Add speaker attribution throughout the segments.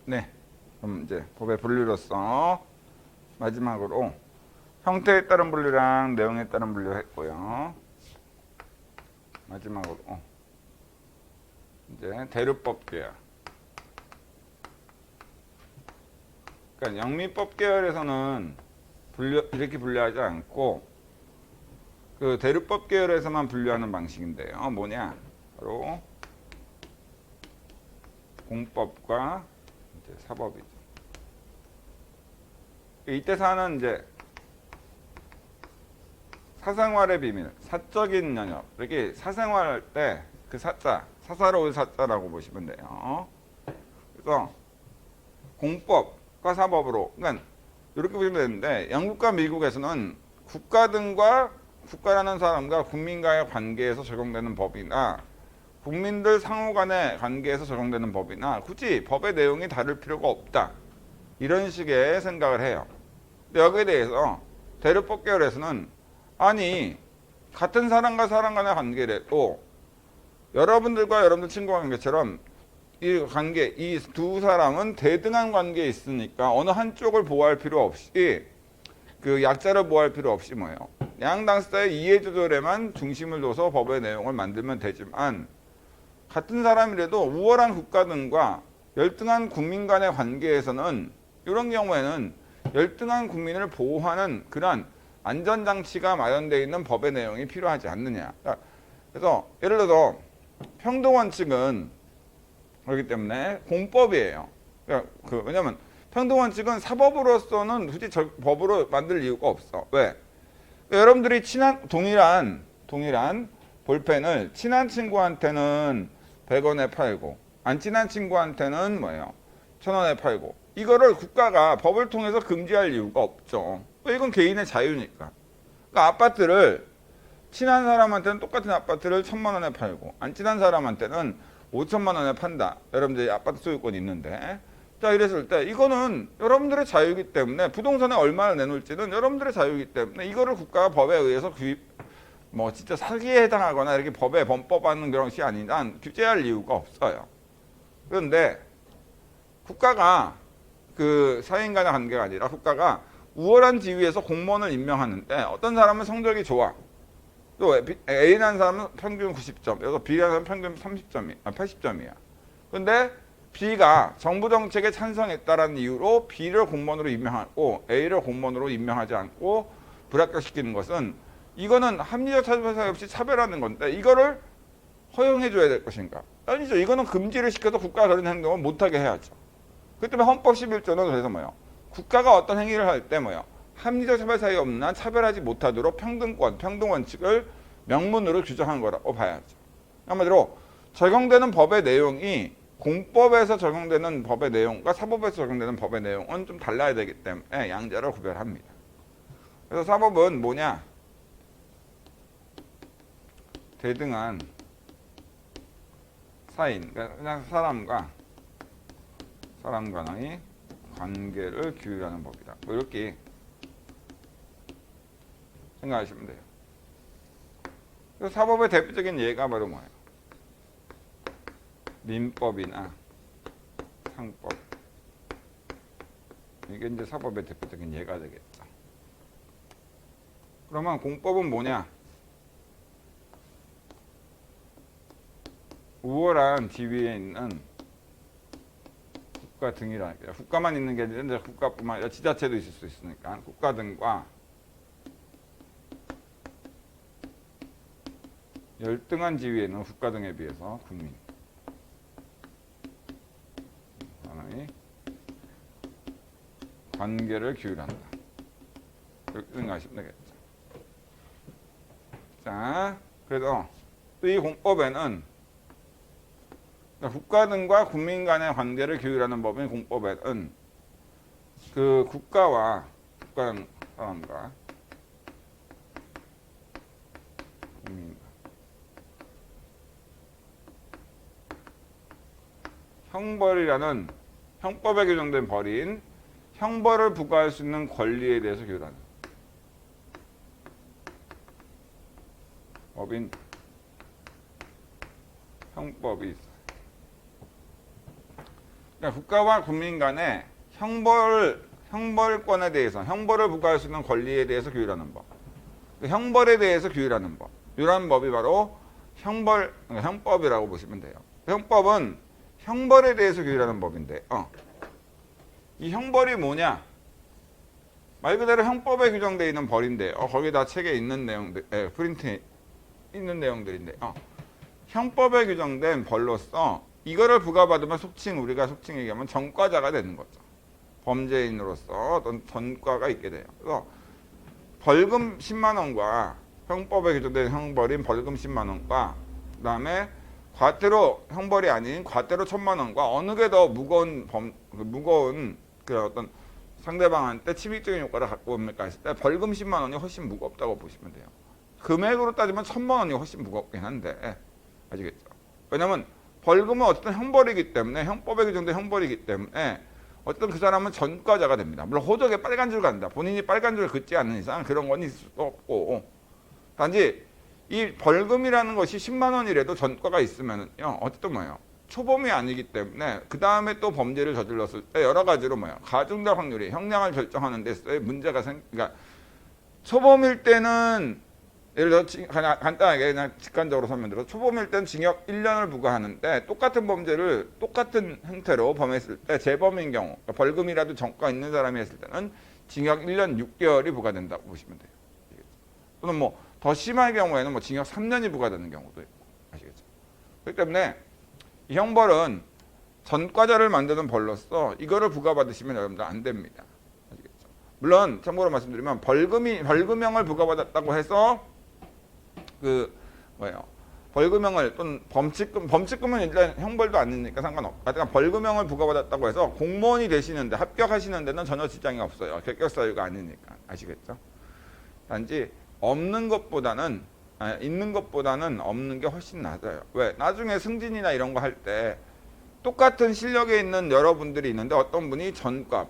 Speaker 1: 네. 그럼 이제 법의 분류로서 마지막으로 형태에 따른 분류랑 내용에 따른 분류 했고요. 마지막으로 이제 대류법 계열. 그러니까 영미법 계열에서는 이렇게 분류하지 않고 그 대류법 계열에서만 분류하는 방식인데요. 뭐냐? 바로 공법과 이제 사법이죠. 이때 사는 이제 사생활의 비밀, 사적인 영역. 이렇게 사생활 때 그 사자, 사사로운 사자라고 보시면 돼요. 그래서 공법과 사법으로, 그러니까 이렇게 보시면 되는데 영국과 미국에서는 국가 등과 국가라는 사람과 국민과의 관계에서 적용되는 법이나 국민들 상호 간의 관계에서 적용되는 법이나 굳이 법의 내용이 다를 필요가 없다. 이런 식의 생각을 해요. 근데 여기에 대해서 대류법 계열에서는 아니 같은 사람과 사람 간의 관계래도 여러분들과 여러분들 친구 관계처럼 이 관계, 이 두 사람은 대등한 관계에 있으니까 어느 한쪽을 보호할 필요 없이 그 약자를 보호할 필요 없이 뭐예요? 양 당사자의 이해 조절에만 중심을 둬서 법의 내용을 만들면 되지만 같은 사람이라도 우월한 국가 등과 열등한 국민 간의 관계에서는 이런 경우에는 열등한 국민을 보호하는 그러한 안전장치가 마련되어 있는 법의 내용이 필요하지 않느냐. 그래서 예를 들어서 평등원칙은 그렇기 때문에 공법이에요. 그러니까 왜냐하면 평등원칙은 사법으로서는 굳이 법으로 만들 이유가 없어. 왜? 그러니까 여러분들이 동일한 볼펜을 친한 친구한테는 100원에 팔고 안 친한 친구한테는 뭐예요? 1000원에 팔고 이거를 국가가 법을 통해서 금지할 이유가 없죠. 이건 개인의 자유니까. 그러니까 아파트를 친한 사람한테는 똑같은 아파트를 1000만 원에 팔고 안 친한 사람한테는 5천만 원에 판다. 여러분들이 아파트 소유권이 있는데 자 이랬을 때 이거는 여러분들의 자유이기 때문에 부동산에 얼마를 내놓을지는 여러분들의 자유이기 때문에 이거를 국가가 법에 의해서 뭐 진짜 사기에 해당하거나 이렇게 법에 범법하는 그런 것이 아닌 한 규제할 이유가 없어요. 그런데 국가가 그 사인 간의 관계가 아니라 국가가 우월한 지위에서 공무원을 임명하는데 어떤 사람은 성적이 좋아. 또 A라는 사람은 평균 90점, 여기서 B라는 사람은 평균 80점이야. 근데 B가 정부 정책에 찬성했다라는 이유로 B를 공무원으로 임명하고 A를 공무원으로 임명하지 않고 불합격시키는 것은 이거는 합리적 차별 사유 없이 차별하는 건데 이거를 허용해 줘야 될 것인가? 아니죠. 이거는 금지를 시켜서 국가가 그런 행동을 못하게 해야죠. 그렇기 때문에 헌법 11조는 그래서 뭐예요? 국가가 어떤 행위를 할 때 뭐예요? 합리적 차별 사유 없는 한 차별하지 못하도록 평등원칙을 명문으로 규정한 거라고 봐야죠. 한마디로 적용되는 법의 내용이 공법에서 적용되는 법의 내용과 사법에서 적용되는 법의 내용은 좀 달라야 되기 때문에 양자를 구별합니다. 그래서 사법은 뭐냐? 대등한 사인, 그냥 사람과 사람 간의 관계를 규율하는 법이다. 뭐 이렇게 생각하시면 돼요. 그래서 사법의 대표적인 예가 바로 뭐예요? 민법이나 상법. 이게 이제 사법의 대표적인 예가 되겠죠. 그러면 공법은 뭐냐? 우월한 지위에 있는 국가 등이라는 게 국가만 있는 게 아니라 국가뿐만 아니라 지자체도 있을 수 있으니까 국가 등과 열등한 지위에 있는 국가 등에 비해서 국민 간의 관계를 규율한다. 이렇게 생각하시면 되겠죠. 자, 그래서 또 이 공법에는 국가 등과 국민 간의 관계를 규율하는 법인 공법에는 그 국가와 국가 사람과 국민 형벌이라는 형법에 규정된 벌인 형벌을 부과할 수 있는 권리에 대해서 규율하는 법인 형법이 있어요. 그러니까 국가와 국민 간의 형벌권에 대해서 형벌을 부과할 수 있는 권리에 대해서 규율하는 법. 그 형벌에 대해서 규율하는 법. 이런 법이 바로 형법이라고 보시면 돼요. 형법은 형벌에 대해서 규율하는 법인데, 이 형벌이 뭐냐? 말 그대로 형법에 규정되어 있는 벌인데, 거기다 책에 있는 내용들, 프린트에 있는 내용들인데, 형법에 규정된 벌로서 이거를 부과받으면 우리가 속칭 얘기하면 전과자가 되는 거죠. 범죄인으로서 어떤 전과가 있게 돼요. 그래서 벌금 10만 원과 형법에 규정된 형벌인 벌금 10만 원과 그다음에 과태료 형벌이 아닌 과태료 1,000만 원과 어느 게 더 무거운 그 어떤 상대방한테 침입적인 효과를 갖고 옵니까 했을 때 벌금 10만 원이 훨씬 무겁다고 보시면 돼요. 금액으로 따지면 1,000만 원이 훨씬 무겁긴 한데 아시겠죠? 왜냐면 벌금은 어쨌든 형벌이기 때문에 형법에 규정된 형벌이기 때문에 어떤 그 사람은 전과자가 됩니다. 물론 호적에 빨간 줄 간다. 본인이 빨간 줄을 긋지 않는 이상 그런 건 있을 수도 없고 단지 이 벌금이라는 것이 10만 원이라도 전과가 있으면요 어쨌든 뭐예요? 초범이 아니기 때문에 그 다음에 또 범죄를 저질렀을 때 여러 가지로 가중될 확률이 형량을 결정하는 데서의 문제가 그러니까 초범일 때는 예를 들어 간단하게 그냥 직관적으로 설명드려서 초범일 때는 징역 1년을 부과하는데 똑같은 범죄를 똑같은 형태로 범했을 때 재범인 경우 그러니까 벌금이라도 전과 있는 사람이 했을 때는 징역 1년 6개월이 부과된다고 보시면 돼요. 또는 더 심한 경우에는 징역 3년이 부과되는 경우도 있고 아시겠죠? 그렇기 때문에 이 형벌은 전과자를 만드는 벌로서 이거를 부과받으시면 여러분들 안 됩니다. 아시겠죠? 물론 참고로 말씀드리면 벌금형을 부과받았다고 해서 벌금형을 또는 범칙금은 일단 형벌도 아니니까 상관없고 하여튼 벌금형을 부과받았다고 해서 공무원이 되시는데 합격하시는 데는 전혀 지장이 없어요. 결격 사유가 아니니까 아시겠죠? 단지 있는 것보다는 없는 게 훨씬 낮아요. 왜? 나중에 승진이나 이런 거 할 때 똑같은 실력에 있는 여러분들이 있는데 어떤 분이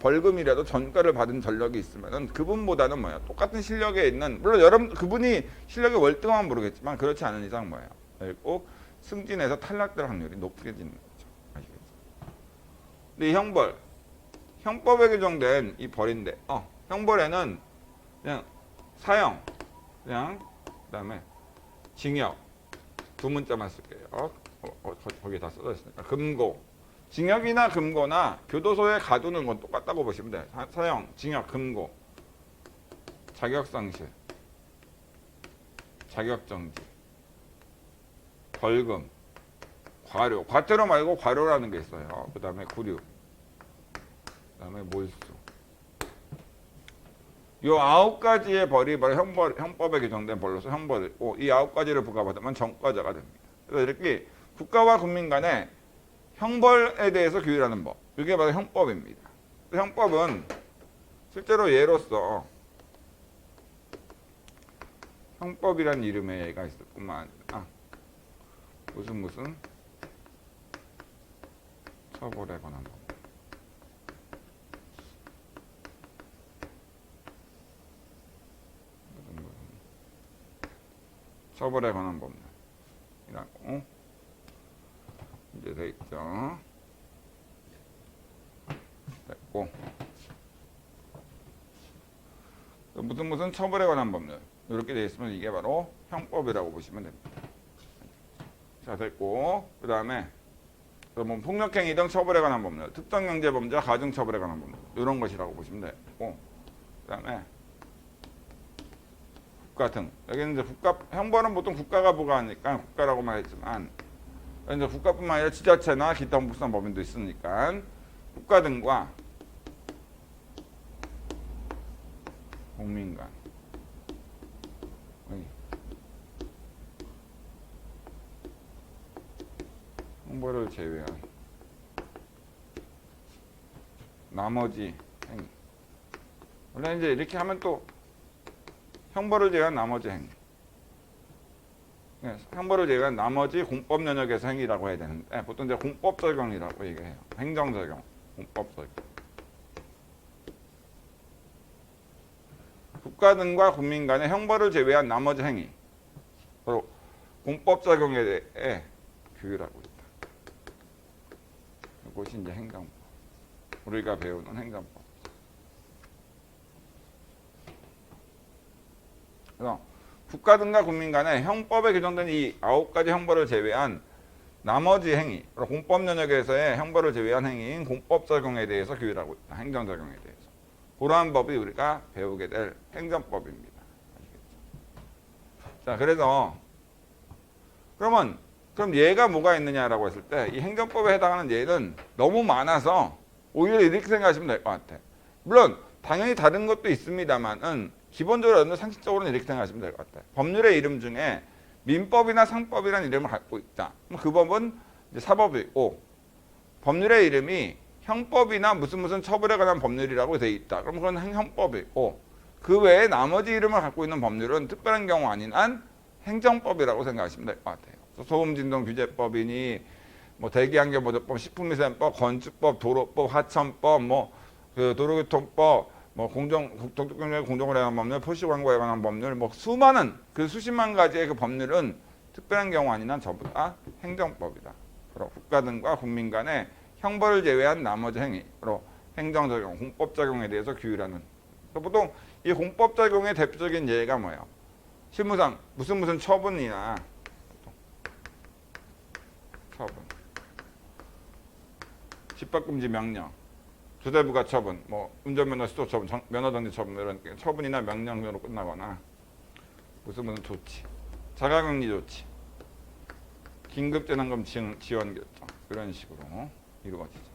Speaker 1: 벌금이라도 전과를 받은 전력이 있으면은 그분보다는 똑같은 실력에 있는, 물론 여러분, 그분이 실력이 월등하면 모르겠지만 그렇지 않은 이상 꼭 승진해서 탈락될 확률이 높아지는 거죠. 아시겠죠? 근데 이 형법에 규정된 이 벌인데, 형벌에는 그냥 사형, 그다음에 징역 두 문자만 쓸게요. 거기 다 써져 있으니까 금고, 징역이나 금고나 교도소에 가두는 건 똑같다고 보시면 돼요. 사형, 징역, 금고, 자격상실, 자격정지, 벌금, 과료, 과태료 말고 과료라는 게 있어요. 그 다음에 구류, 그 다음에 몰수. 요 9가지의 벌이 바로 형법에 규정된 벌로서 형벌이고, 이 9가지를 부과받으면 전과자가 됩니다. 그래서 이렇게 국가와 국민 간의 형벌에 대해서 규율하는 법, 이게 바로 형법입니다. 형법은 실제로 예로서 형법이라는 이름의 예가 있을 뿐만 아니라 무슨 처벌에 관한 법, 처벌에 관한 법률이라고 이제 돼 있죠. 됐고, 무슨 처벌에 관한 법률 이렇게 돼 있으면 이게 바로 형법이라고 보시면 됩니다. 자, 됐고, 그 다음에 폭력행위 등 처벌에 관한 법률, 특정경제범죄와 가중처벌에 관한 법률 이런 것이라고 보시면 되고, 그 다음에 국가 등, 여기는 이제 형벌은 보통 국가가 부과하니까 국가라고만 했지만, 이제 국가뿐만 아니라 지자체나 기타 공무상 법인도 있으니까 국가 등과 국민 간 형벌을 제외한 나머지 행위. 원래 이제 이렇게 하면 또 형벌을 제외한 나머지 행위. 형벌을 제외한 나머지 공법 영역에서 행위라고 해야 되는데 보통 이제 공법 적용이라고 얘기해요. 행정 적용, 공법 적용. 국가 등과 국민 간의 형벌을 제외한 나머지 행위. 바로 공법 적용에 대해 규율하고 있다. 이것이 이제 행정법. 우리가 배우는 행정법. 그래서 국가 등과 국민 간에 형법에 규정된 이 9가지 형벌을 제외한 나머지 행위, 공법 영역에서의 형벌을 제외한 행위인 공법적용에 대해서 규율하고 있다. 행정적용에 대해서. 그러한 법이 우리가 배우게 될 행정법입니다. 아시겠죠? 자, 그래서 그럼 예가 뭐가 있느냐라고 했을 때 이 행정법에 해당하는 예는 너무 많아서 오히려 이렇게 생각하시면 될 것 같아요. 물론 당연히 다른 것도 있습니다만은 기본적으로 상식적으로는 이렇게 생각하시면 될 것 같아요. 법률의 이름 중에 민법이나 상법이라는 이름을 갖고 있다. 그럼 그 법은 이제 사법이고 법률의 이름이 형법이나 무슨 처벌에 관한 법률이라고 되어 있다. 그럼 그건 형법이고 그 외에 나머지 이름을 갖고 있는 법률은 특별한 경우 아닌 한 행정법이라고 생각하시면 될 것 같아요. 소음진동규제법이니 뭐 대기환경보조법, 식품위생법, 건축법, 도로법, 하천법, 그 도로교통법, 공정경제 공정을 관한 법률, 표시광고에 관한 법률, 수많은 그 수십만 가지의 그 법률은 특별한 경우 아닌 한 전부 다 행정법이다. 바로 국가 등과 국민 간의 형벌을 제외한 나머지 행위, 바로 행정적용, 공법적용에 대해서 규율하는. 보통 이 공법적용의 대표적인 예가 뭐예요? 실무상 무슨 처분이나 처분, 집합금지 명령, 주대부가 처분, 운전면허 시도 처분, 면허정지 처분 이런 처분이나 명령으로 끝나거나 무슨 조치, 자가격리 조치, 긴급재난금 지원 결정 이런 식으로 이루어지죠.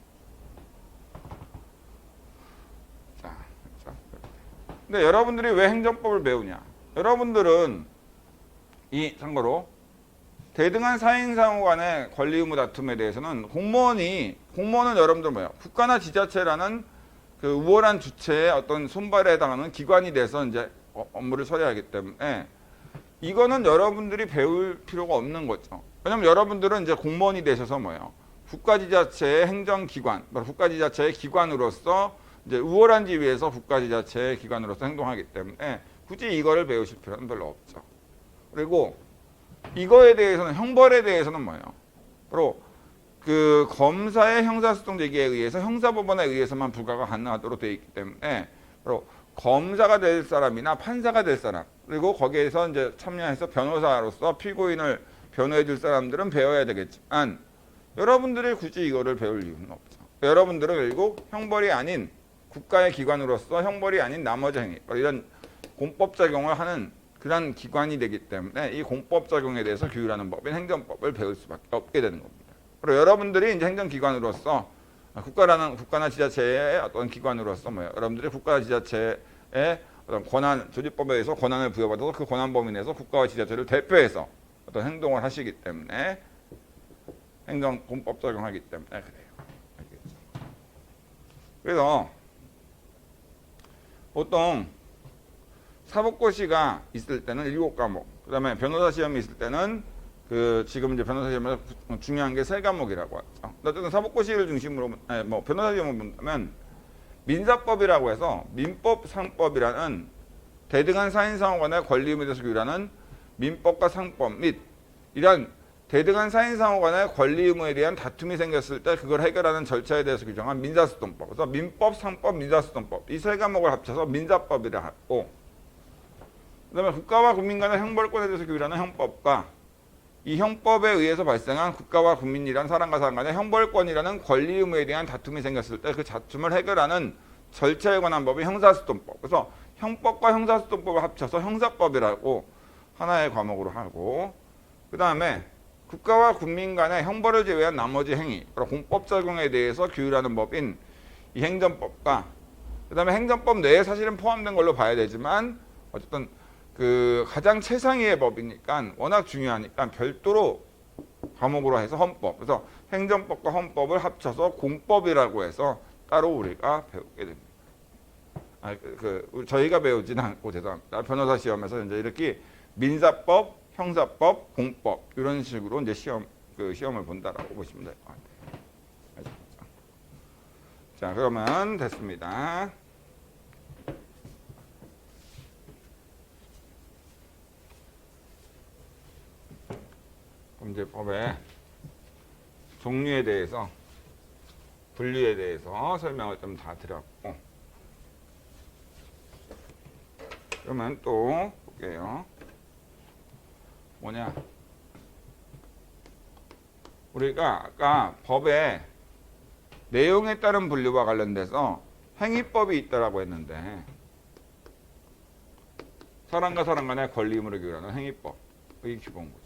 Speaker 1: 자, 그렇죠? 근데 여러분들이 왜 행정법을 배우냐? 여러분들은 참고로 대등한 사행사무 간의 권리 의무 다툼에 대해서는 공무원은 여러분들 뭐예요? 국가나 지자체라는 그 우월한 주체의 어떤 손발에 해당하는 기관이 돼서 이제 업무를 처리하기 때문에 이거는 여러분들이 배울 필요가 없는 거죠. 왜냐면 여러분들은 이제 공무원이 되셔서 뭐예요? 국가지자체의 행정기관, 국가지자체의 기관으로서 이제 우월한 지위에서 국가지자체의 기관으로서 행동하기 때문에 굳이 이거를 배우실 필요는 별로 없죠. 그리고 이거에 대해서는 형벌에 대해서는 뭐예요? 바로 그 검사의 형사소송 제기에 의해서 형사법원에 의해서만 부과가 가능하도록 되어 있기 때문에 바로 검사가 될 사람이나 판사가 될 사람 그리고 거기에서 이제 참여해서 변호사로서 피고인을 변호해 줄 사람들은 배워야 되겠지만 여러분들이 굳이 이거를 배울 이유는 없죠. 여러분들은 결국 형벌이 아닌 국가의 기관으로서 형벌이 아닌 나머지 행위 이런 공법작용을 하는 그런 기관이 되기 때문에 이 공법작용에 대해서 규율하는 법인 행정법을 배울 수밖에 없게 되는 겁니다. 그리고 여러분들이 이제 행정기관으로서 국가나 지자체의 어떤 기관으로서 여러분들이 국가나 지자체의 어떤 권한, 조직법에 의해서 권한을 부여받아서 그 권한 범위 내에서 국가와 지자체를 대표해서 어떤 행동을 하시기 때문에 행정공법 적용하기 때문에 그래요. 알겠죠? 그래서 보통 사법고시가 있을 때는 7과목, 그 다음에 변호사 시험이 있을 때는 지금 이제 변호사 시험에서 중요한 게 3과목이라고 하죠. 어쨌든 사법고시를 중심으로, 변호사 시험을 본다면 민사법이라고 해서 민법, 상법이라는 대등한 사인상호 간의 권리 의무에 대해서 규율하는 민법과 상법 및 이런 대등한 사인상호 간의 권리 의무에 대한 다툼이 생겼을 때 그걸 해결하는 절차에 대해서 규정한 민사소송법. 그래서 민법, 상법, 민사소송법 이 3과목을 합쳐서 민사법이라 하고 그 다음에 국가와 국민 간의 형벌권에 대해서 규율하는 형법과 이 형법에 의해서 발생한 국가와 국민이란 사람과 사람 간의 형벌권이라는 권리 의무에 대한 다툼이 생겼을 때 그 다툼을 해결하는 절차에 관한 법이 형사소송법. 그래서 형법과 형사소송법을 합쳐서 형사법이라고 하나의 과목으로 하고 그 다음에 국가와 국민 간의 형벌을 제외한 나머지 행위, 공법 적용에 대해서 규율하는 법인 이 행정법과 그 다음에 행정법 내에 사실은 포함된 걸로 봐야 되지만 어쨌든 그 가장 최상위의 법이니까 워낙 중요하니까 별도로 과목으로 해서 헌법. 그래서 행정법과 헌법을 합쳐서 공법이라고 해서 따로 우리가 배우게 됩니다. 저희가 배우지는 않고 죄송합니다. 변호사 시험에서 이제 이렇게 민사법, 형사법, 공법 이런 식으로 이제 시험을 본다라고 보시면 될 것 같아요. 아시겠죠? 자, 그러면 됐습니다. 범죄법의 종류에 대해서 분류에 대해서 설명을 좀 다 드렸고, 그러면 또 볼게요. 뭐냐? 우리가 아까 법의 내용에 따른 분류와 관련돼서 행위법이 있다라고 했는데, 사람과 사람 간의 권리 의무를 규율하는 행위법의 기본구조.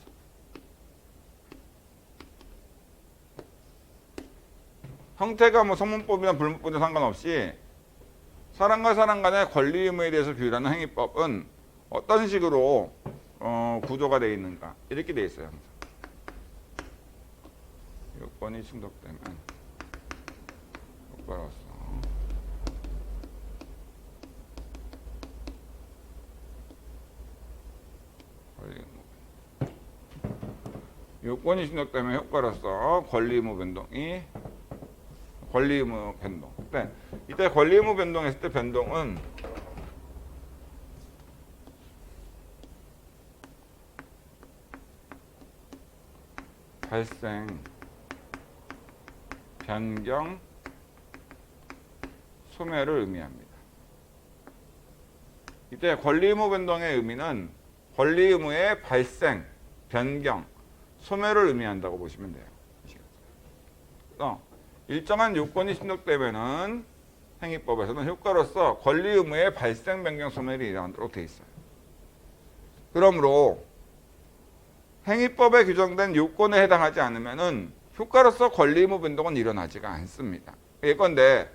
Speaker 1: 형태가 뭐 성문법이나 불문법이나 상관없이 사람과 사람 간의 권리 의무에 대해서 규율하는 행위법은 어떤 식으로 구조가 되어 있는가, 이렇게 되어 있어요. 항상. 요건이 충족되면 효과로서 권리 의무, 요건이 충족되면 효과로서 권리 의무 변동이 권리 의무 변동. 네. 이때 권리 의무 변동했을 때 변동은 발생, 변경, 소멸을 의미합니다. 이때 권리 의무 변동의 의미는 권리 의무의 발생, 변경, 소멸을 의미한다고 보시면 돼요. 그래서 일정한 요건이 충족되면은 행위법에서는 효과로서 권리 의무의 발생, 변경, 소멸이 일어나도록 되어 있어요. 그러므로 행위법에 규정된 요건에 해당하지 않으면은 효과로서 권리 의무 변동은 일어나지가 않습니다. 예컨대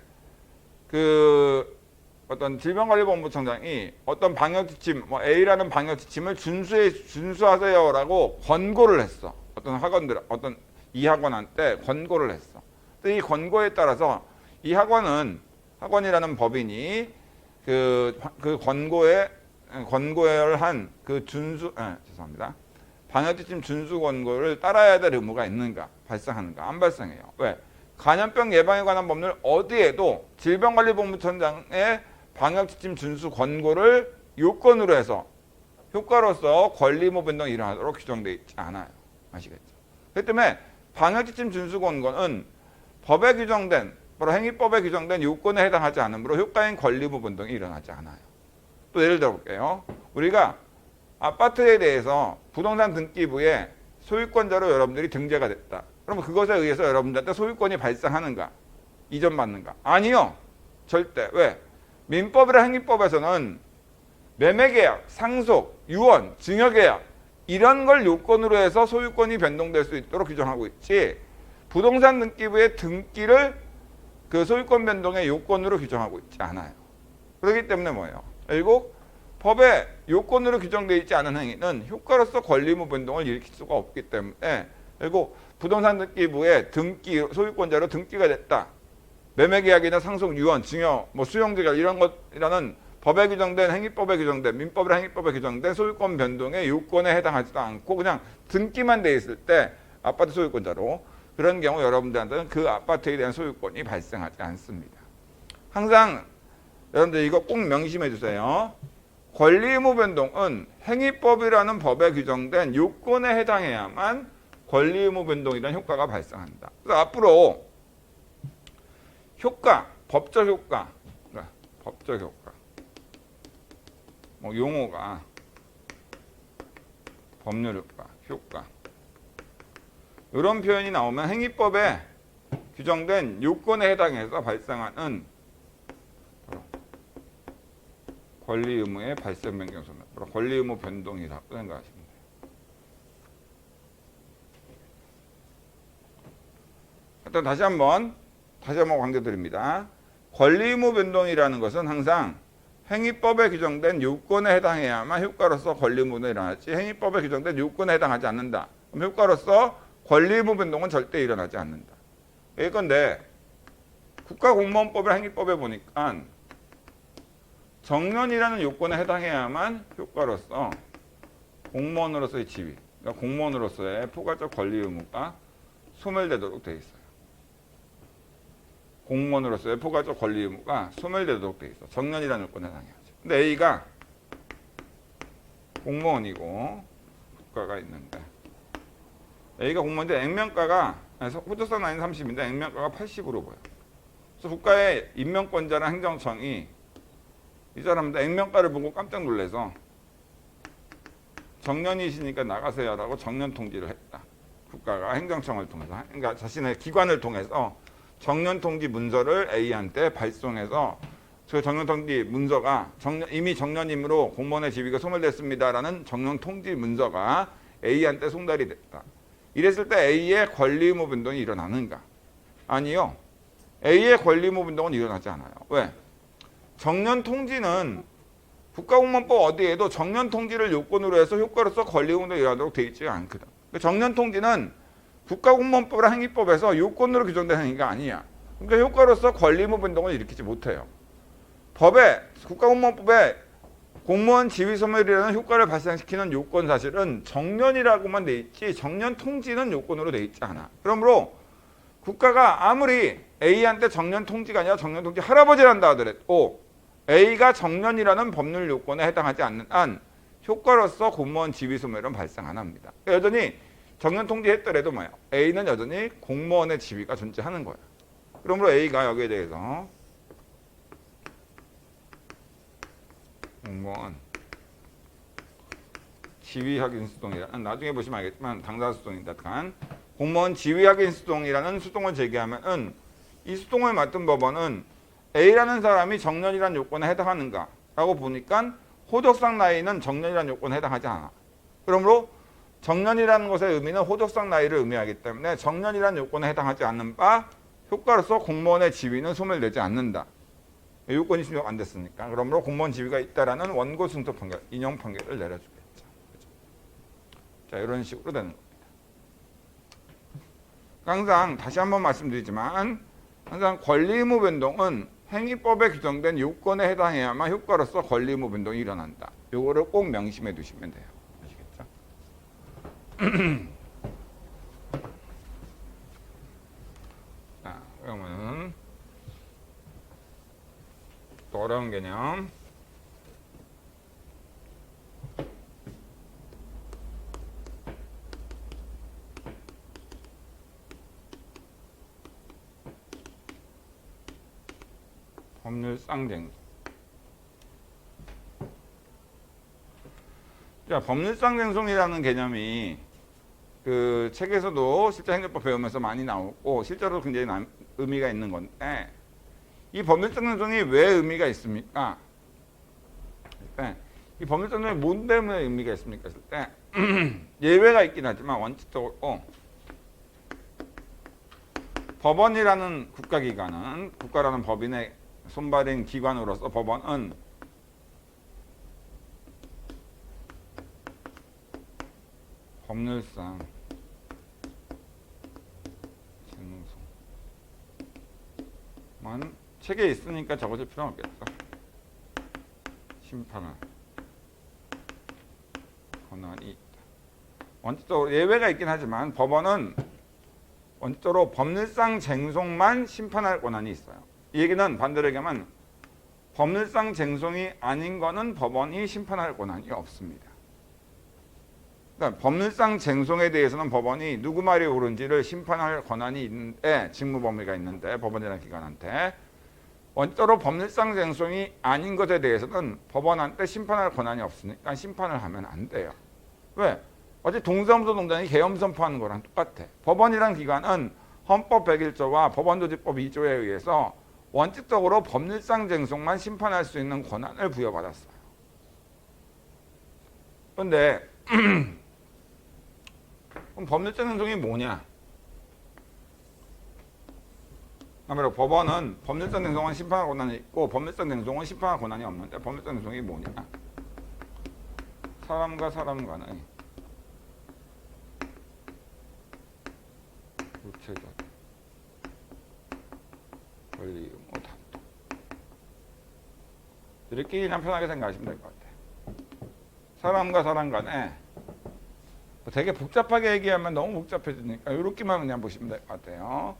Speaker 1: 어떤 질병관리본부청장이 어떤 방역 지침, 뭐 A라는 방역 지침을 준수하세요라고 권고를 했어. 어떤 이 학원한테 권고를 했어. 이 권고에 따라서 이 학원이라는 법인이 그 권고를 한 죄송합니다. 방역지침 준수 권고를 따라야 될 의무가 있는가, 발생하는가, 안 발생해요. 왜? 감염병 예방에 관한 법률 어디에도 질병관리본부청장의 방역지침 준수 권고를 요건으로 해서 효과로서 권리 의무 변동이 일어나도록 규정되어 있지 않아요. 아시겠죠? 그렇기 때문에 방역지침 준수 권고는 법에 규정된, 바로 행위법에 규정된 요건에 해당하지 않으므로 효과인 권리 의무 변동이 일어나지 않아요. 또 예를 들어 볼게요. 우리가 아파트에 대해서 부동산 등기부에 소유권자로 여러분들이 등재가 됐다. 그러면 그것에 의해서 여러분들한테 소유권이 발생하는가? 이전받는가? 아니요. 절대. 왜? 민법이나 행위법에서는 매매계약, 상속, 유언, 증여계약 이런 걸 요건으로 해서 소유권이 변동될 수 있도록 규정하고 있지, 부동산 등기부의 등기를 그 소유권 변동의 요건으로 규정하고 있지 않아요. 그렇기 때문에 뭐예요? 결국 법에 요건으로 규정되어 있지 않은 행위는 효과로서 권리 의무 변동을 일으킬 수가 없기 때문에 결국 부동산 등기부에 소유권자로 등기가 됐다. 매매계약이나 상속, 유언, 증여, 수용제결 이런 것이라는 법에 규정된 행위법에 규정된 민법이나 행위법에 규정된 소유권 변동의 요건에 해당하지도 않고 그냥 등기만 돼 있을 때 아파트 소유권자로, 그런 경우 여러분들한테는 그 아파트에 대한 소유권이 발생하지 않습니다. 항상 여러분들 이거 꼭 명심해 주세요. 권리 의무 변동은 행위법이라는 법에 규정된 요건에 해당해야만 권리 의무 변동이라는 효과가 발생한다. 그래서 앞으로 법적 효과, 용어가 법률 효과, 이런 표현이 나오면 행위법에 규정된 요건에 해당해서 발생하는 권리 의무의 발생, 변경, 소멸, 권리 의무 변동이라고 생각하시면 돼요. 일단 다시 한번 강조드립니다. 권리 의무 변동이라는 것은 항상 행위법에 규정된 요건에 해당해야만 효과로서 권리 의무는 일어나지, 행위법에 규정된 요건에 해당하지 않는다. 그럼 효과로서 권리 의무 변동은 절대 일어나지 않는다. 예컨대 국가공무원법이나 행위법에 보니까 정년이라는 요건에 해당해야만 효과로서 공무원으로서의 지위, 그러니까 공무원으로서의 포괄적 권리 의무가 소멸되도록 되어 있어요. 공무원으로서의 포괄적 권리 의무가 소멸되도록 되어 있어. 정년이라는 요건에 해당해야죠. 근데 A가 공무원이고 국가가 있는데, A가 공무원인데 액면가가 호조선 라인 30인데 액면가가 80으로 보여. 그래서 국가의 임명권자랑 행정청이 이 사람들 액면가를 보고 깜짝 놀라서 정년이시니까 나가세요라고 정년 통지를 했다. 국가가 행정청을 통해서, 그러니까 자신의 기관을 통해서 정년 통지 문서를 A한테 발송해서 그 정년 통지 문서가 이미 정년임으로 공무원의 지위가 소멸됐습니다라는 정년 통지 문서가 A한테 송달이 됐다. 이랬을 때 A의 권리 의무 변동이 일어나는가? 아니요. A의 권리 의무 변동은 일어나지 않아요. 왜? 정년 통지는 국가공무원법 어디에도 정년 통지를 요건으로 해서 효과로서 권리 의무 변동이 일어나도록 되어 있지 않거든. 정년 통지는 국가공무원법이랑 행위법에서 요건으로 규정된 행위가 아니야. 그러니까 효과로서 권리 의무 변동을 일으키지 못해요. 국가공무원법에 공무원 지위 소멸이라는 효과를 발생시키는 요건 사실은 정년이라고만 돼 있지 정년 통지는 요건으로 돼 있지 않아. 그러므로 국가가 아무리 A한테 정년 통지가 아니라 정년 통지 할아버지란다 하더라도 A가 정년이라는 법률 요건에 해당하지 않는 한 효과로서 공무원 지위 소멸은 발생 안 합니다. 여전히 정년 통지했더라도 뭐예요? A는 여전히 공무원의 지위가 존재하는 거예요. 그러므로 A가 여기에 대해서 공무원 지위 확인 수동이라는, 나중에 보시면 알겠지만 당사 수동이다 간 공무원 지위 확인 수동이라는 수동을 제기하면은 이 수동을 맡은 법원은 A라는 사람이 정년이라는 요건에 해당하는가 라고 보니까 호적상 나이는 정년이라는 요건에 해당하지 않아. 그러므로 정년이라는 것의 의미는 호적상 나이를 의미하기 때문에 정년이라는 요건에 해당하지 않는 바 효과로서 공무원의 지위는 소멸되지 않는다. 요건이 충족 안 됐으니까. 그러므로 공무원 지위가 있다라는 원고 승소 판결, 인용 판결을 내려주겠죠. 그렇죠? 자, 이런 식으로 되는 겁니다. 항상 다시 한번 말씀드리지만 항상 권리 의무 변동은 행위법에 규정된 요건에 해당해야만 효과로서 권리 의무 변동이 일어난다. 요거를 꼭 명심해 두시면 돼요. 아시겠죠? 자, 그러면 또 어려운 개념. 법률상 쟁송. 자, 법률상 쟁송이라는 개념이 그 책에서도 실제 행정법 배우면서 많이 나오고 실제로 굉장히 의미가 있는 건데, 이 법률상 쟁송이 왜 의미가 있습니까? 네. 이 법률상 쟁송이 뭔 때문에 의미가 있습니까? 했을 때 예외가 있긴 하지만 원칙적으로 법원이라는 국가기관은, 국가라는 법인의 손발인 기관으로서 법원은 법률상 쟁송만 책에 있으니까 적어줄 필요는 없겠어. 심판할 권한이 있다. 원칙적으로 예외가 있긴 하지만 법원은 원칙적으로 법률상 쟁송만 심판할 권한이 있어요. 이 얘기는 반대로 얘기하면 법률상 쟁송이 아닌 거는 법원이 심판할 권한이 없습니다. 그러니까 법률상 쟁송에 대해서는 법원이 누구 말이 옳은지를 심판할 권한이 있는데, 직무 범위가 있는데 법원이라는 기관한테, 원칙적으로 법률상 쟁송이 아닌 것에 대해서는 법원한테 심판할 권한이 없으니까 심판을 하면 안 돼요. 왜? 어제 동사무소 동장이 계엄 선포하는 거랑 똑같아. 법원이라는 기관은 헌법 101조와 법원조직법 2조에 의해서 원칙적으로 법률상 쟁송만 심판할 수 있는 권한을 부여받았어요. 그런데 그럼 법률상 쟁송이 뭐냐? 아무래도 법원은 법률상 쟁송은 심판할 권한이 있고 법률상 쟁송은 심판할 권한이 없는데, 법률상 쟁송이 뭐냐? 사람과 사람 간의 구체적 권리 의무 다툼. 이렇게 그냥 편하게 생각하시면 될 것 같아요. 사람과 사람 간에 되게 복잡하게 얘기하면 너무 복잡해지니까 이렇게만 그냥 보시면 될 것 같아요.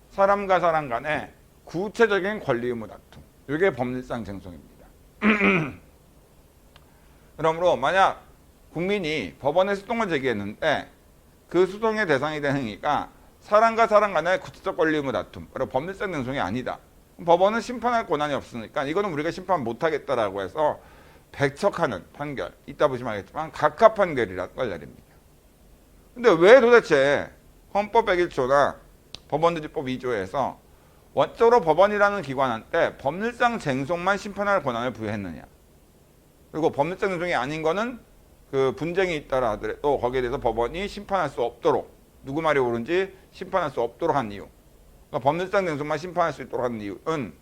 Speaker 1: 사람과 사람 간에 구체적인 권리 의무 다툼. 이게 법률상 쟁송입니다. 그러므로 만약 국민이 법원에 수동을 제기했는데 그 수동의 대상이 된 행위가 사람과 사람 간의 구체적 권리 의무 다툼, 그리고 법률상 쟁송이 아니다. 법원은 심판할 권한이 없으니까 이거는 우리가 심판 못하겠다라고 해서 배척하는 판결, 이따 보시면 알겠지만 각하 판결이라는 걸 내립니다. 근데 왜 도대체 헌법 101조나 법원들법 2조에서 원적으로 법원이라는 기관한테 법률상 쟁송만 심판할 권한을 부여했느냐. 그리고 법률상 쟁송이 아닌 거는 그 분쟁이 있다라 하더라도 거기에 대해서 법원이 심판할 수 없도록, 누구 말이 옳은지 심판할 수 없도록 한 이유. 그러니까 법률상 쟁송만 심판할 수 있도록 한 이유는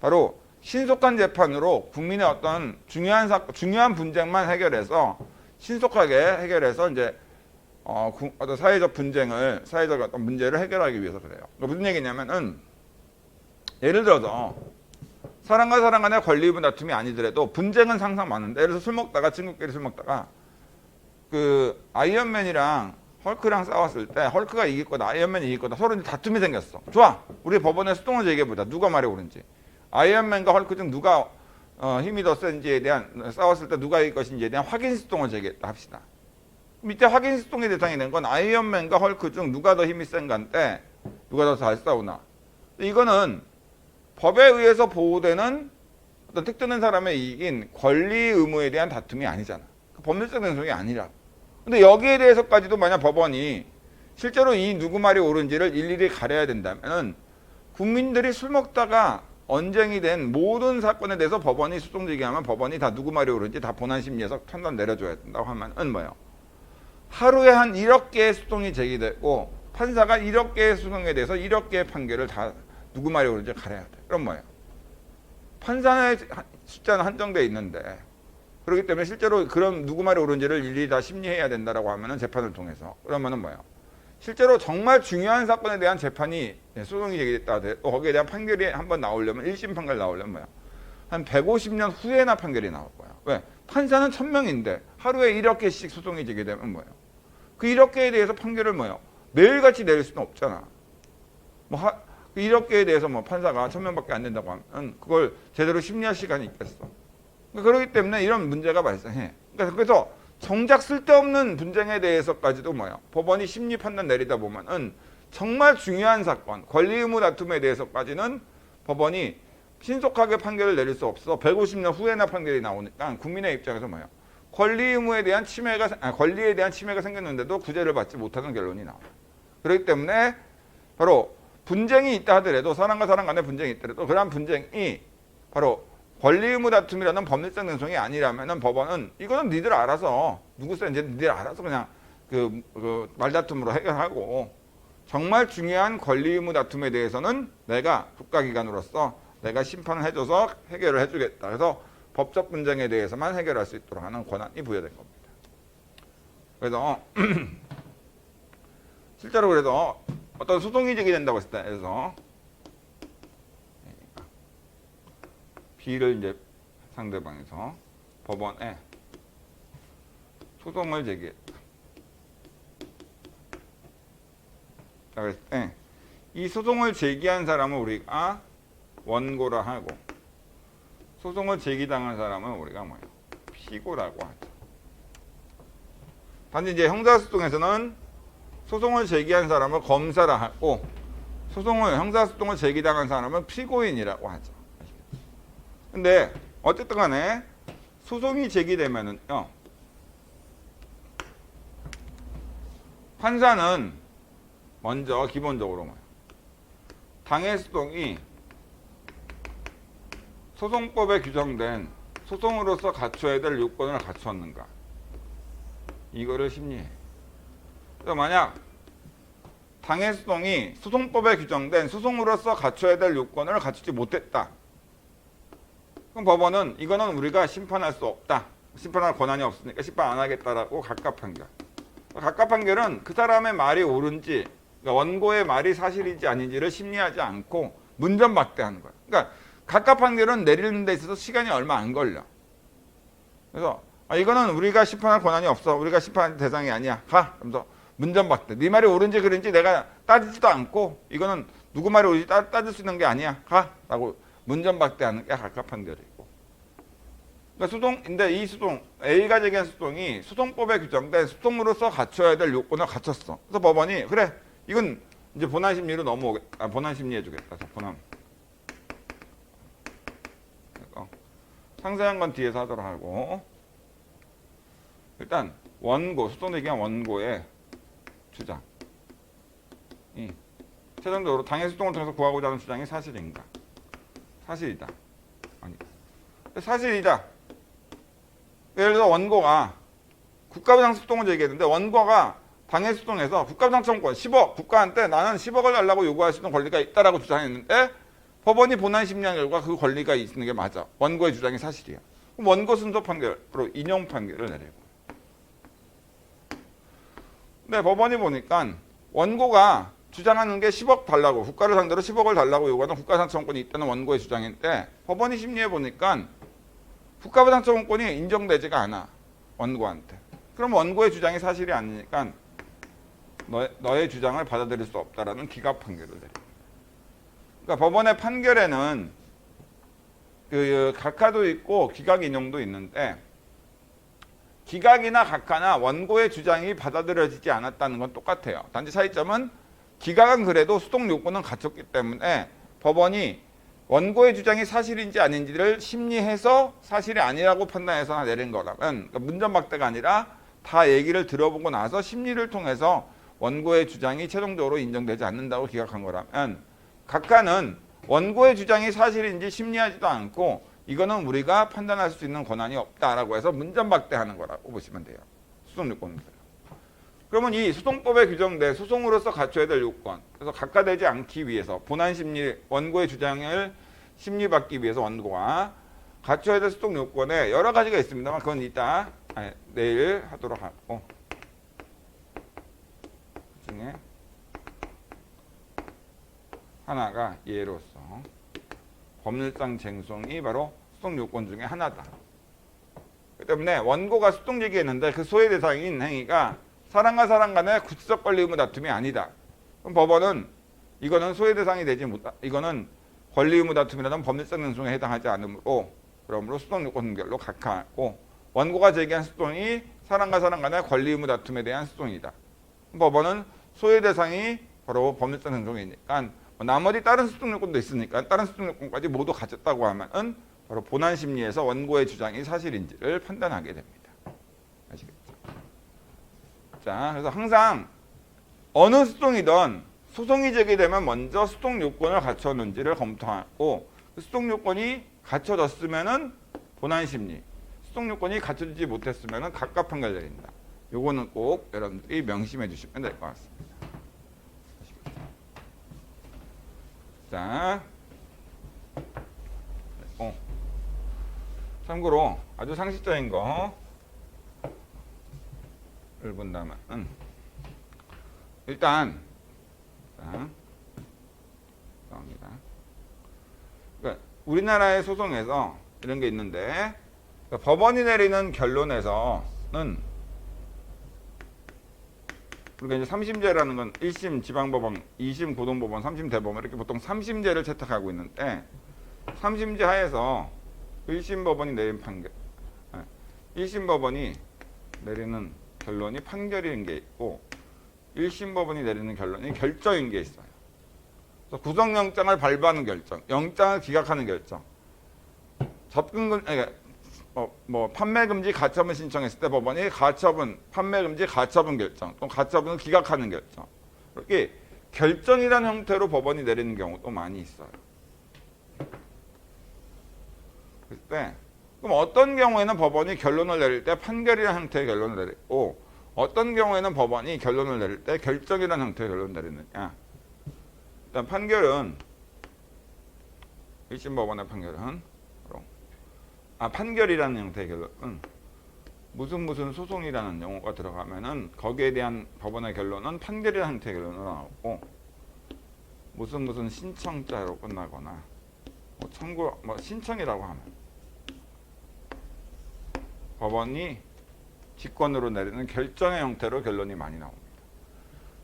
Speaker 1: 바로 신속한 재판으로 국민의 어떤 중요한 분쟁만 해결해서 신속하게 해결해서 이제 어떤 사회적 어떤 문제를 해결하기 위해서 그래요. 그러니까 무슨 얘기냐면은 예를 들어서 사람과 사람 간의 권리 의무 다툼이 아니더라도 분쟁은 항상 많은데, 예를 들어서 술 먹다가 친구끼리 술 먹다가 그 아이언맨이랑 헐크랑 싸웠을 때 헐크가 이길 거다, 아이언맨이 이길 거다, 서로 다툼이 생겼어. 좋아, 우리 법원에 수동을 제기해보자. 누가 말이 옳은지. 아이언맨과 헐크 중 누가 힘이 더 센지에 대한, 싸웠을 때 누가 이길 것인지에 대한 확인 수동을 제기했다 합시다. 밑에 확인 수동의 대상이 된 건 아이언맨과 헐크 중 누가 더 힘이 센가인데 누가 더 잘 싸우나. 이거는 법에 의해서 보호되는 어떤 특정된 사람의 이익인 권리 의무에 대한 다툼이 아니잖아. 법률적 쟁송이 아니라. 근데 여기에 대해서까지도 만약 법원이 실제로 이 누구 말이 옳은지를 일일이 가려야 된다면은 국민들이 술 먹다가 언쟁이 된 모든 사건에 대해서 법원이 수동 제기하면 법원이 다 누구 말이 옳은지 다 본안 심리에서 판단 내려줘야 된다고 하면은 뭐예요? 하루에 한 1억 개의 수동이 제기되고 판사가 1억 개의 수동에 대해서 1억 개의 판결을 다 누구 말이 옳은지 가려야 돼. 그럼 뭐예요? 판사의 숫자는 한정되어 있는데, 그렇기 때문에 실제로 그런 누구 말이 옳은지를 일일이 다 심리해야 된다라고 하면은 재판을 통해서, 그러면은 뭐예요? 실제로 정말 중요한 사건에 대한 재판이 소송이 제기됐다 하더라도 거기에 대한 판결이 한번 나오려면, 1심 판결 나오려면 뭐예요? 한 150년 후에나 판결이 나올 거야. 왜? 판사는 1000명인데 하루에 1억 개씩 소송이 제기되면 뭐예요? 그 1억 개에 대해서 판결을 뭐예요? 매일같이 내릴 수는 없잖아. 그 1억 개에 대해서 판사가 1000명밖에 안 된다고 하면 그걸 제대로 심리할 시간이 있겠어. 그렇기 때문에 이런 문제가 발생해. 그래서 정작 쓸데없는 분쟁에 대해서까지도 뭐예요? 법원이 심리 판단 내리다 보면은 정말 중요한 사건, 권리 의무 다툼에 대해서까지는 법원이 신속하게 판결을 내릴 수 없어 150년 후에나 판결이 나오니까 국민의 입장에서 뭐예요? 권리 의무에 대한 권리에 대한 침해가 생겼는데도 구제를 받지 못하는 결론이 나와요. 그렇기 때문에 바로 분쟁이 있다 하더라도, 사람과 사람 간의 분쟁이 있더라도 그러한 분쟁이 바로 권리 의무 다툼이라는 법률적 쟁송이 아니라면은 법원은 이거는 니들 알아서, 누구 센지 니들 알아서 그냥 그 말다툼으로 해결하고, 정말 중요한 권리 의무 다툼에 대해서는 내가 국가기관으로서 내가 심판을 해줘서 해결을 해주겠다. 그래서 법적 분쟁에 대해서만 해결할 수 있도록 하는 권한이 부여된 겁니다. 그래서 실제로 그래서 어떤 소송이 제기된다고 했을 때, 그래서 B를 이제 상대방에서 법원에 소송을 제기했다. 그랬을 때 이 소송을 제기한 사람은 우리가 원고라 하고, 소송을 제기당한 사람은 우리가 뭐예요? 피고라고 하죠. 단지 이제 형사소송에서는 소송을 제기한 사람을 검사라 하고, 형사소송을 제기당한 사람은 피고인이라고 하죠. 근데 어쨌든 간에 소송이 제기되면은요, 판사는 먼저 기본적으로 뭐예요? 당해 소송이 소송법에 규정된 소송으로서 갖춰야 될 요건을 갖췄는가, 이거를 심리해. 그래서 만약 당해 소송이 소송법에 규정된 소송으로서 갖춰야 될 요건을 갖추지 못했다, 그럼 법원은 이거는 우리가 심판할 수 없다, 심판할 권한이 없으니까 심판 안 하겠다라고 각하 판결. 각하 판결은 그 사람의 말이 옳은지, 그러니까 원고의 말이 사실인지 아닌지를 심리하지 않고 문전박대하는 거야. 그러니까 각하 판결은 내리는 데 있어서 시간이 얼마 안 걸려. 그래서 이거는 우리가 심판할 권한이 없어, 우리가 심판할 대상이 아니야, 가! 그러면서 문전박대. 네 말이 옳은지 그른지 내가 따지지도 않고, 이거는 누구 말이 옳은지 따질 수 있는 게 아니야, 가! 라고 문전박대하는 게 각하 판결이고. 그러니까 근데 이 소송, A가 제기한 소송이 소송법에 규정된 소송으로서 갖춰야 될 요건을 갖췄어. 그래서 법원이 그래, 이건 이제 본안 심리로 넘어오겠다, 본안 심리해 주겠다. 본안. 상세한 건 뒤에서 하도록 하고 일단 원고, 소송대기한 원고의 주장이 최종적으로 당해 소송을 통해서 구하고자 하는 주장이 사실인가? 사실이다. 아니다. 사실이다. 예를 들어 원고가 국가부당 소송을 제기했는데 원고가 당해 소송에서 국가부당 청구권 10억 국가한테 나는 10억을 달라고 요구할 수 있는 권리가 있다라고 주장했는데 법원이 본안 심리한 결과 그 권리가 있는 게 맞아. 원고의 주장이 사실이야. 그럼 원고 순서 판결로 인용 판결을 내리고. 근데 법원이 보니까 원고가 주장하는 게 10억 달라고 국가를 상대로 10억을 달라고 요구하는 국가상청권이 있다는 원고의 주장인데 법원이 심리해 보니까 국가부당청구권이 인정되지가 않아 원고한테. 그럼 원고의 주장이 사실이 아니니까 너의 주장을 받아들일 수 없다라는 기각 판결을 내려. 그러니까 법원의 판결에는 그 각하도 있고 기각 인용도 있는데 기각이나 각하나 원고의 주장이 받아들여지지 않았다는 건 똑같아요. 단지 차이점은 기각은 그래도 수동 요건은 갖췄기 때문에 법원이 원고의 주장이 사실인지 아닌지를 심리해서 사실이 아니라고 판단해서 내린 거라면 그러니까 문전박대가 아니라 다 얘기를 들어보고 나서 심리를 통해서 원고의 주장이 최종적으로 인정되지 않는다고 기각한 거라면 각하는 원고의 주장이 사실인지 심리하지도 않고 이거는 우리가 판단할 수 있는 권한이 없다라고 해서 문전박대하는 거라고 보시면 돼요. 소송요건들. 그러면 이 소송법에 규정된 소송으로서 갖춰야 될 요건, 그래서 각하되지 않기 위해서 본안 심리, 원고의 주장을 심리받기 위해서 원고가 갖춰야 될 소송 요건에 여러 가지가 있습니다만 그건 이따 내일 하도록 하고 그 중에 하나가 예로서 법률상 쟁송이 바로 소송 요건 중에 하나다. 그렇기 때문에 원고가 소송 제기했는데 그 소외 대상인 행위가 사람과 사람 간의 구체적 권리 의무 다툼이 아니다. 그럼 법원은 이거는 소외 대상이 되지 못하, 이거는 권리 의무 다툼이라는 법률상 쟁송에 해당하지 않으므로 그러므로 소송 요건 판결로 각하하고 원고가 제기한 소송이 사람과 사람 간의 권리 의무 다툼에 대한 소송이다. 법원은 소외 대상이 바로 법률상 쟁송이니까 나머지 다른 소송 요건도 있으니까 다른 소송 요건까지 모두 갖췄다고 하면은 바로 본안 심리에서 원고의 주장이 사실인지를 판단하게 됩니다. 아시겠죠? 자, 그래서 항상 어느 소송이든 소송이 제기되면 먼저 소송 요건을 갖췄는지를 검토하고 그 소송 요건이 갖춰졌으면은 본안 심리, 소송 요건이 갖춰지지 못했으면은 각각 판결 내린다. 요거는 꼭 여러분들이 명심해 주시면 될 것 같습니다. 자, 참고로 아주 상식적인 거를 본다면 일단 그러니까 우리나라의 소송에서 이런 게 있는데 그러니까 법원이 내리는 결론에서는 우리가 이제 3심제라는 건 1심 지방법원, 2심 고등법원, 3심 대법원 이렇게 보통 3심제를 채택하고 있는데 3심제 하에서 1심 법원이 내린 판결, 1심 법원이 내리는 결론이 판결인 게 있고 1심 법원이 내리는 결론이 결정인 게 있어요. 그래서 구속영장을 발부하는 결정, 영장을 기각하는 결정, 접근금, 판매금지 가처분 신청했을 때 법원이 가처분, 판매금지 가처분 결정, 또 가처분을 기각하는 결정. 이렇게 결정이라는 형태로 법원이 내리는 경우도 많이 있어요. 그때 그럼 어떤 경우에는 법원이 결론을 내릴 때 판결이라는 형태의 결론을 내리고 어떤 경우에는 법원이 결론을 내릴 때 결정이라는 형태의 결론을 내리느냐. 일단 판결은 1심 법원의 판결은 판결이라는 형태의 결론은 무슨 소송이라는 용어가 들어가면은 거기에 대한 법원의 결론은 판결이라는 형태의 결론으로 나오고 무슨 신청자로 끝나거나 청구 신청이라고 하면 법원이 직권으로 내리는 결정의 형태로 결론이 많이 나옵니다.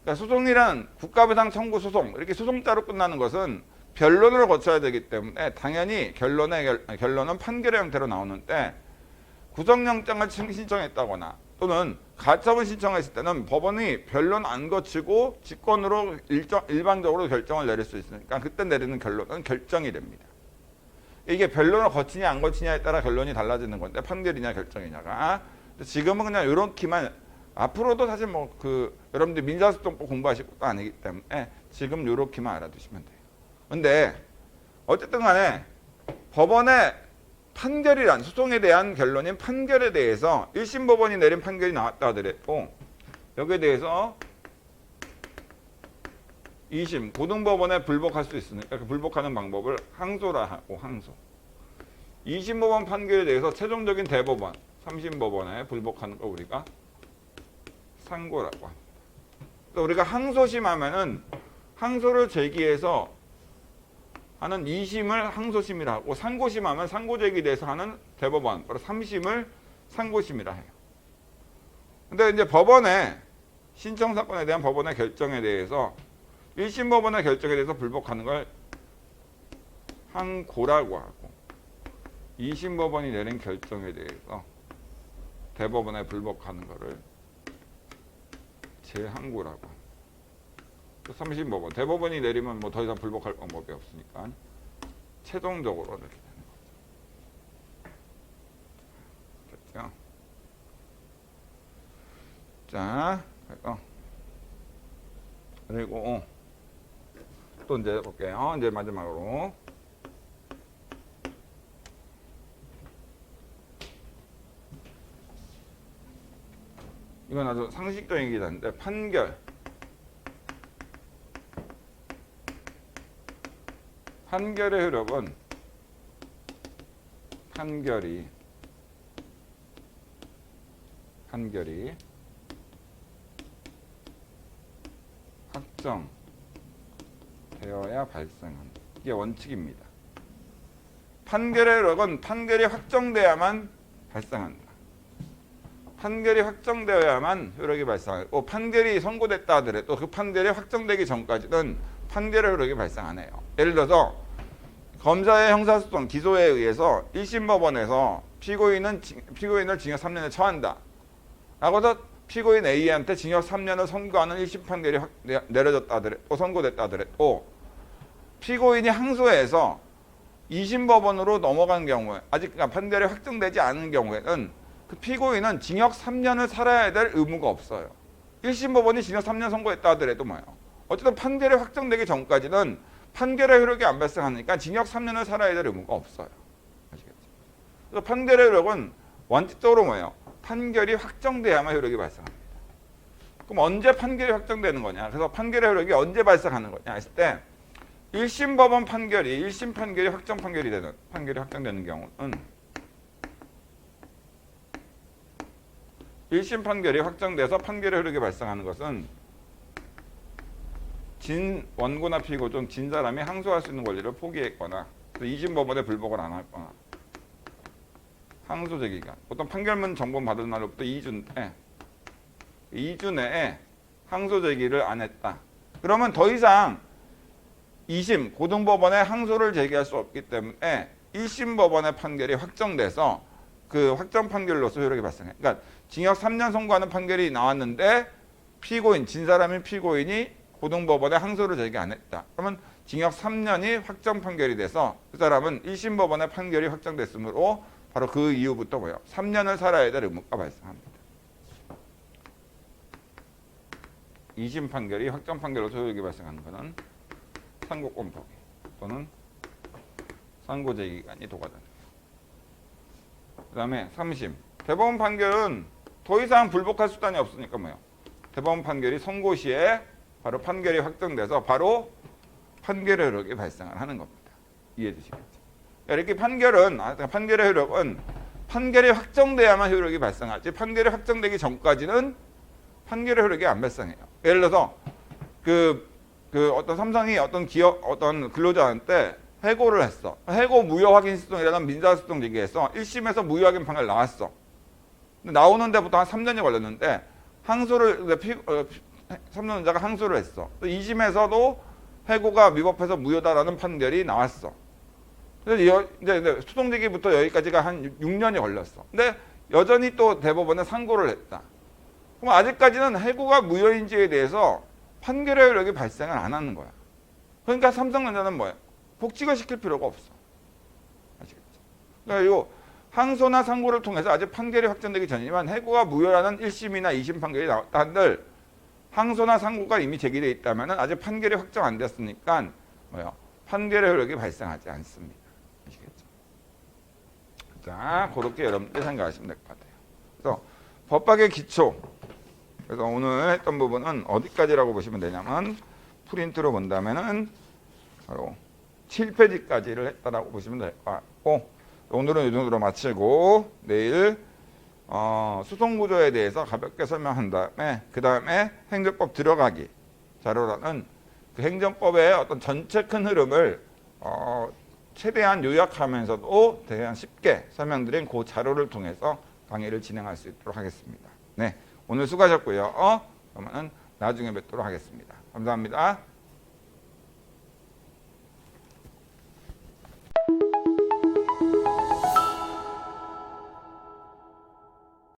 Speaker 1: 그러니까 소송이란 국가부당 청구 소송 이렇게 소송자로 끝나는 것은 변론을 거쳐야 되기 때문에 당연히 결론은 판결의 형태로 나오는데 구속영장을 신청했다거나 또는 가처분 신청했을 때는 법원이 변론 안 거치고 직권으로 일반적으로 결정을 내릴 수 있으니까 그때 내리는 결론은 결정이 됩니다. 이게 변론을 거치냐 안 거치냐에 따라 결론이 달라지는 건데 판결이냐 결정이냐가. 지금은 그냥 이렇게만 앞으로도 사실 뭐 여러분들 민사소송법 공부하실 것도 아니기 때문에 지금 이렇게만 알아두시면 돼요. 근데 어쨌든 간에 법원의 판결이란 소송에 대한 결론인 판결에 대해서 1심 법원이 내린 판결이 나왔다 하더라도 여기에 대해서 2심 고등법원에 불복할 수 있으니까 그 불복하는 방법을 항소라 하고 항소. 2심 법원 판결에 대해서 최종적인 대법원 3심 법원에 불복하는 거 우리가 상고라고 합니다. 그래서 우리가 항소심 하면은 항소를 제기해서 하는 2심을 항소심이라 하고 상고심 하면 상고 제기돼서 하는 대법원 바로 3심을 상고심이라 해요. 근데 이제 법원의 신청 사건에 대한 법원의 결정에 대해서 1심 법원의 결정에 대해서 불복하는 걸 항고라고 하고 2심 법원이 내린 결정에 대해서 대법원에 불복하는 거를 재항고라고 합니다. 3심 법원 대법원이 내리면 뭐 더 이상 불복할 방법이 없으니까 최종적으로 이렇게 되는 거죠. 됐죠? 자, 그리고 또 이제 볼게요. 이제 마지막으로 이건 아주 상식적인 기사인데 판결의 효력은 판결이 확정되어야 발생한다. 이게 원칙입니다. 판결의 효력은 판결이 확정돼야만 발생한다. 판결이 확정되어야만 효력이 발생하고 판결이 선고됐다 하더라도 그 판결이 확정되기 전까지는 판결의 효력이 발생 안 해요. 예를 들어서 검사의 형사소송 기소에 의해서 1심 법원에서 피고인을 징역 3년에 처한다 라고 해서 피고인 A한테 징역 3년을 선고하는 1심 판결이 내려졌다 하더라도 선고됐다 하더라도 피고인이 항소해서 2심 법원으로 넘어간 경우에 아직 판결이 확정되지 않은 경우에는 그 피고인은 징역 3년을 살아야 될 의무가 없어요. 1심 법원이 징역 3년 선고했다 하더라도 뭐예요. 어쨌든 판결이 확정되기 전까지는 판결의 효력이 안 발생하니까 징역 3년을 살아야 될 의무가 없어요. 아시겠죠? 그래서 판결의 효력은 원칙적으로 뭐예요? 판결이 확정돼야만 효력이 발생합니다. 그럼 언제 판결이 확정되는 거냐? 그래서 판결의 효력이 언제 발생하는 거냐 했을 때 1심 법원 판결이 1심 판결이 판결이 확정되는 경우는 1심 판결이 확정돼서 판결의 효력이 발생하는 것은 진 원고나 피고 중 진 사람이 항소할 수 있는 권리를 포기했거나 2심 법원에 불복을 안 했거나 항소 제기가 보통 판결문 정본 받은 날로부터 2주 내에 항소 제기를 안 했다. 그러면 더 이상 2심 고등법원에 항소를 제기할 수 없기 때문에 1심 법원의 판결이 확정돼서 그 확정 판결로서 효력이 발생해. 그러니까 징역 3년 선고하는 판결이 나왔는데 피고인 진 사람인 피고인이 고등법원에 항소를 제기 안 했다. 그러면 징역 3년이 확정 판결이 돼서 그 사람은 1심 법원의 판결이 확정됐으므로 바로 그 이후부터 뭐예요? 3년을 살아야 될 의무가 발생합니다. 2심 판결이 확정 판결로서 효력이 발생하는 것은 상고권 포기 또는 상고 제기 기간이 도과된다. 그 다음에 3심 대법원 판결은 더 이상 불복할 수단이 없으니까 뭐예요? 대법원 판결이 선고 시에 바로 판결이 확정돼서 바로 판결의 효력이 발생을 하는 겁니다. 이해해 주시겠죠? 이렇게 판결의 효력은 판결이 확정돼야만 효력이 발생하지 판결이 확정되기 전까지는 판결의 효력이 안 발생해요. 예를 들어서 어떤 삼성이 어떤 기업 어떤 근로자한테 해고를 했어. 해고 무효 확인 소송이라는 민사소송 제기해서 1심에서 무효 확인 판결 나왔어. 근데 나오는 데부터 한 3년이 걸렸는데 삼성전자가 항소를 했어. 또 2심에서도 해고가 위법해서 무효다라는 판결이 나왔어. 그래서 이제 소송 제기부터 여기까지가 한 6년이 걸렸어. 근데 여전히 또 대법원에 상고를 했다. 그럼 아직까지는 해고가 무효인지에 대해서 판결의 효력이 발생을 안 하는 거야. 그러니까 삼성전자는 뭐예요? 복직을 시킬 필요가 없어. 그러니까 요 항소나 상고를 통해서 아직 판결이 확정되기 전이지만 해고가 무효라는 1심이나 2심 판결이 나왔다 한들 항소나 상고가 이미 제기되어 있다면 아직 판결이 확정 안 됐으니까 뭐요? 판결의 효력이 발생하지 않습니다. 아시겠죠? 자, 그렇게 여러분들 생각하시면 될 것 같아요. 그래서 법학의 기초. 그래서 오늘 했던 부분은 어디까지라고 보시면 되냐면 프린트로 본다면은 바로 7페이지까지를 했다라고 보시면 될 것 같고 오늘은 이 정도로 마치고 내일 수송구조에 대해서 가볍게 설명한 다음에 그 다음에 행정법 들어가기 자료라는 그 행정법의 어떤 전체 큰 흐름을 최대한 요약하면서도 대한 쉽게 설명드린 그 자료를 통해서 강의를 진행할 수 있도록 하겠습니다. 네, 오늘 수고하셨고요. 그러면 나중에 뵙도록 하겠습니다. 감사합니다.